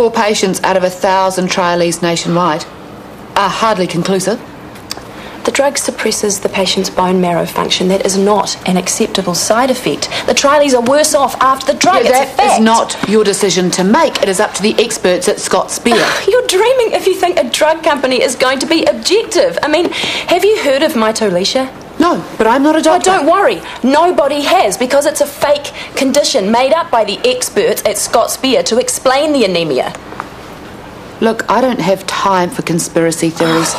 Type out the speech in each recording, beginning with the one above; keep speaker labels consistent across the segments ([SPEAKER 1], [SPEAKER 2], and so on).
[SPEAKER 1] 4 patients out of 1,000 trialees nationwide are hardly conclusive.
[SPEAKER 2] The drug suppresses the patient's bone marrow function. That is not an acceptable side effect. The trialees are worse off after the drug.
[SPEAKER 1] Yeah,
[SPEAKER 2] it's a fact.
[SPEAKER 1] That is not your decision to make. It is up to the experts at Scott Spear.
[SPEAKER 2] You're dreaming if you think a drug company is going to be objective. I mean, have you heard of mitolecia?
[SPEAKER 1] No, but I'm not a doctor.
[SPEAKER 2] Oh, don't worry. Nobody has, because it's a fake condition made up by the experts at Scott Spear to explain the anemia.
[SPEAKER 1] Look, I don't have time for conspiracy theories.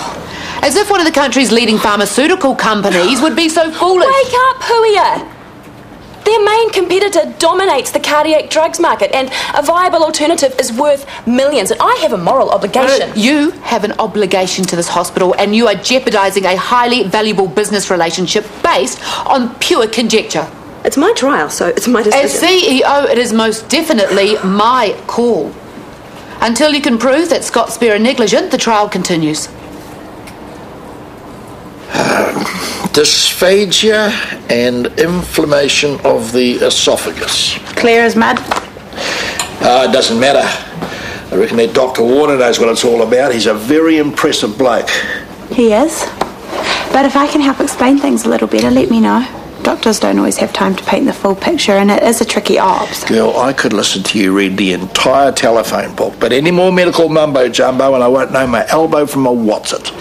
[SPEAKER 1] As if one of the country's leading pharmaceutical companies would be so foolish.
[SPEAKER 2] Wake up, Huia! Their main competitor dominates the cardiac drugs market, and a viable alternative is worth millions. And I have a moral obligation.
[SPEAKER 1] You have an obligation to this hospital, and you are jeopardising a highly valuable business relationship based on pure conjecture.
[SPEAKER 2] It's my trial, so it's my decision.
[SPEAKER 1] As CEO, it is most definitely my call. Until you can prove that Scott Spear are negligent, the trial continues.
[SPEAKER 3] Dysphagia and inflammation of the esophagus.
[SPEAKER 4] Clear as mud?
[SPEAKER 3] It doesn't matter. I reckon that Dr. Warner knows what it's all about. He's a very impressive bloke.
[SPEAKER 4] He is. But if I can help explain things a little better, let me know. Doctors don't always have time to paint the full picture, and it is a tricky ops.
[SPEAKER 3] Girl, I could listen to you read the entire telephone book, but any more medical mumbo-jumbo and I won't know my elbow from a what's-it.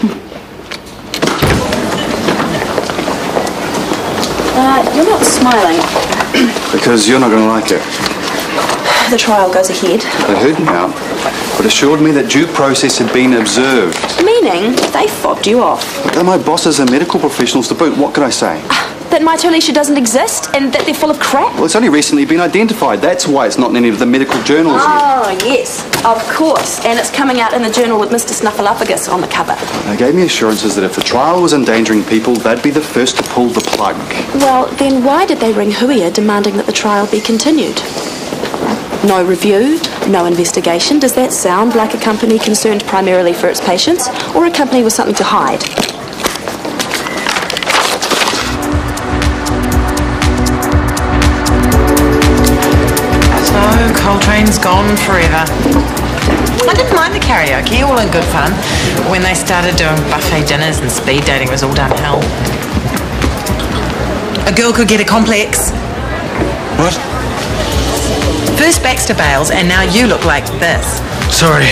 [SPEAKER 2] You're not smiling.
[SPEAKER 5] Because you're not going to like it.
[SPEAKER 2] The trial goes ahead.
[SPEAKER 5] They heard me out, but assured me that due process had been observed.
[SPEAKER 2] Meaning, they fobbed you off.
[SPEAKER 5] They're my bosses and medical professionals to boot. What could I say?
[SPEAKER 2] That mitolecia doesn't exist and that they're full of crap?
[SPEAKER 5] Well, it's only recently been identified. That's why it's not in any of the medical journals yet.
[SPEAKER 2] Oh, yes, of course. And it's coming out in the journal with Mr. Snuffleupagus on the cover.
[SPEAKER 5] They gave me assurances that if the trial was endangering people, they'd be the first to pull the plug.
[SPEAKER 2] Well, then why did they ring Huia demanding that the trial be continued? No review, no investigation. Does that sound like a company concerned primarily for its patients, or a company with something to hide?
[SPEAKER 6] Coltrane's gone forever. I didn't mind the karaoke, all in good fun. When they started doing buffet dinners and speed dating, it was all downhill. A girl could get a complex.
[SPEAKER 7] What?
[SPEAKER 6] First Baxter bails, and now you look like this.
[SPEAKER 7] Sorry.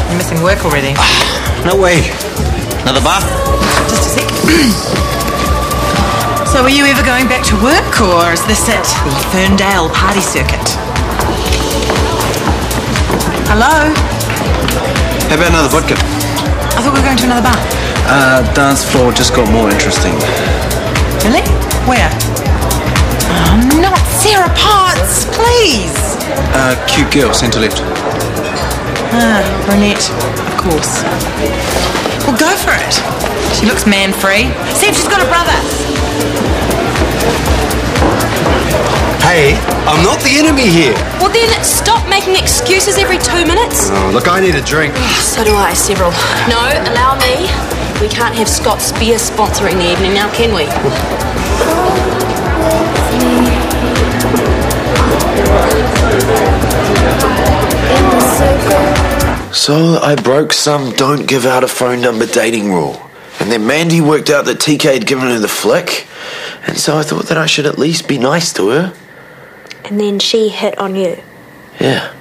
[SPEAKER 6] You're missing work already.
[SPEAKER 7] No way. Another bath?
[SPEAKER 6] Just a sec. So are you ever going back to work, or is this it? The Ferndale party circuit? Hello?
[SPEAKER 7] How about another vodka?
[SPEAKER 6] I thought we were going to another bar.
[SPEAKER 7] Dance floor just got more interesting.
[SPEAKER 6] Really? Where? Oh, not Sarah Potts, please.
[SPEAKER 7] Cute girl, centre left.
[SPEAKER 6] Brunette, of course. Well, go for it. She looks man-free. See if she's got a brother.
[SPEAKER 7] Hey, I'm not the enemy here.
[SPEAKER 2] Well then, stop making excuses every 2 minutes.
[SPEAKER 7] Oh, look, I need a drink.
[SPEAKER 2] So do I, several. No, allow me. We can't have Scott Spear sponsoring the evening now, can we?
[SPEAKER 8] So I broke some don't give out a phone number dating rule. And then Mandy worked out that TK had given her the flick. And so I thought that I should at least be nice to her.
[SPEAKER 9] And then she hit on you.
[SPEAKER 8] Yeah.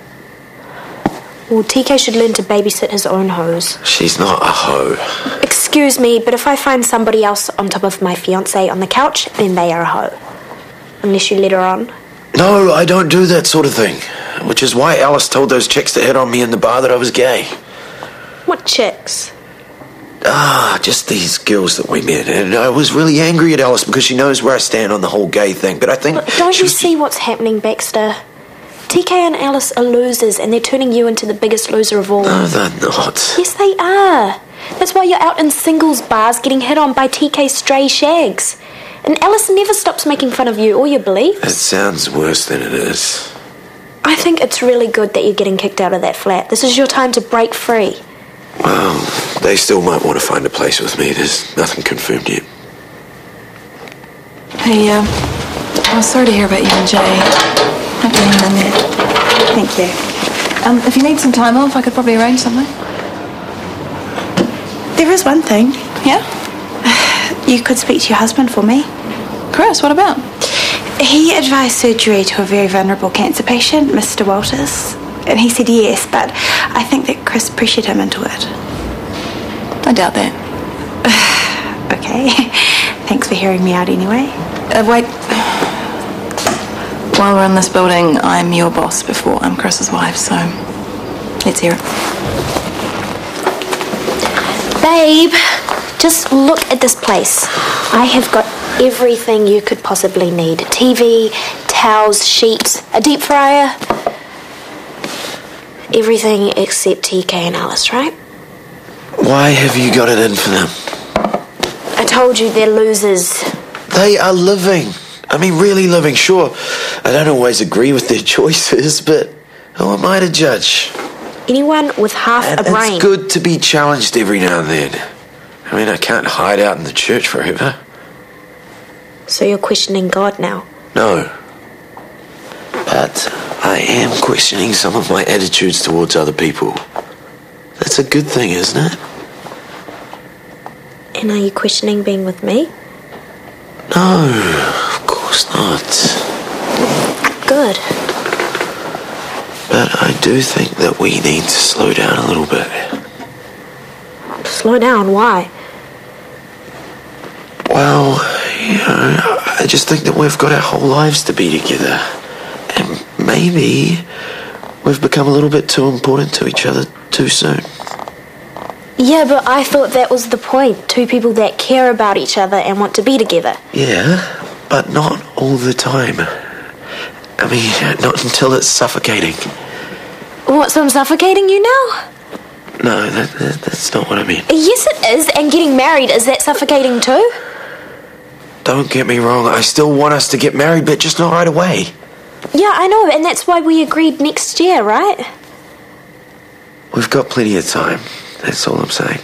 [SPEAKER 9] Well, TK should learn to babysit his own hoes.
[SPEAKER 8] She's not a hoe.
[SPEAKER 9] Excuse me, but if I find somebody else on top of my fiancé on the couch, then they are a hoe. Unless you let her on.
[SPEAKER 8] No, I don't do that sort of thing. Which is why Alice told those chicks that hit on me in the bar that I was gay.
[SPEAKER 9] What chicks?
[SPEAKER 8] Just these girls that we met. And I was really angry at Alice because she knows where I stand on the whole gay thing. But I think...
[SPEAKER 9] Look, don't you see what's happening, Baxter? TK and Alice are losers, and they're turning you into the biggest loser of all.
[SPEAKER 8] No, they're not.
[SPEAKER 9] Yes, they are. That's why you're out in singles bars getting hit on by TK's stray shags. And Alice never stops making fun of you or your beliefs.
[SPEAKER 8] It sounds worse than it is.
[SPEAKER 9] I think it's really good that you're getting kicked out of that flat. This is your time to break free.
[SPEAKER 8] Well, they still might want to find a place with me. There's nothing confirmed yet.
[SPEAKER 4] Hey, I was sorry to hear about you and Jay. Not getting in there.
[SPEAKER 9] Thank you.
[SPEAKER 10] If you need some time off, I could probably arrange something.
[SPEAKER 4] There is one thing.
[SPEAKER 10] Yeah?
[SPEAKER 4] You could speak to your husband for me.
[SPEAKER 10] Chris, what about?
[SPEAKER 4] He advised surgery to a very vulnerable cancer patient, Mr. Walters. And he said yes, but I think that Chris pressured him into it.
[SPEAKER 10] I doubt that.
[SPEAKER 4] Okay. Thanks for hearing me out anyway.
[SPEAKER 10] Wait. While we're in this building, I'm your boss before I'm Chris's wife, so let's hear it.
[SPEAKER 9] Babe, just look at this place. I have got everything you could possibly need. TV, towels, sheets, a deep fryer. Everything except TK and Alice, right?
[SPEAKER 8] Why have you got it in for them?
[SPEAKER 9] I told you they're losers.
[SPEAKER 8] They are living. I mean, really living. Sure, I don't always agree with their choices, but who am I to judge?
[SPEAKER 9] Anyone with half a brain.
[SPEAKER 8] It's good to be challenged every now and then. I mean, I can't hide out in the church forever.
[SPEAKER 9] So you're questioning God now?
[SPEAKER 8] No. But I am questioning some of my attitudes towards other people. That's a good thing, isn't it?
[SPEAKER 9] And are you questioning being with me?
[SPEAKER 8] No, of course not.
[SPEAKER 9] Good.
[SPEAKER 8] But I do think that we need to slow down a little bit.
[SPEAKER 9] Slow down, why?
[SPEAKER 8] Well, you know, I just think that we've got our whole lives to be together. And maybe we've become a little bit too important to each other too soon.
[SPEAKER 9] Yeah, but I thought that was the point. Two people that care about each other and want to be together.
[SPEAKER 8] Yeah, but not all the time. I mean, not until it's suffocating.
[SPEAKER 9] What, so I'm suffocating you now?
[SPEAKER 8] No, that's not what I mean.
[SPEAKER 9] Yes, it is. And getting married, is that suffocating too?
[SPEAKER 8] Don't get me wrong, I still want us to get married, but just not right away.
[SPEAKER 9] Yeah, I know, and that's why we agreed next year, right?
[SPEAKER 8] We've got plenty of time. That's all I'm saying.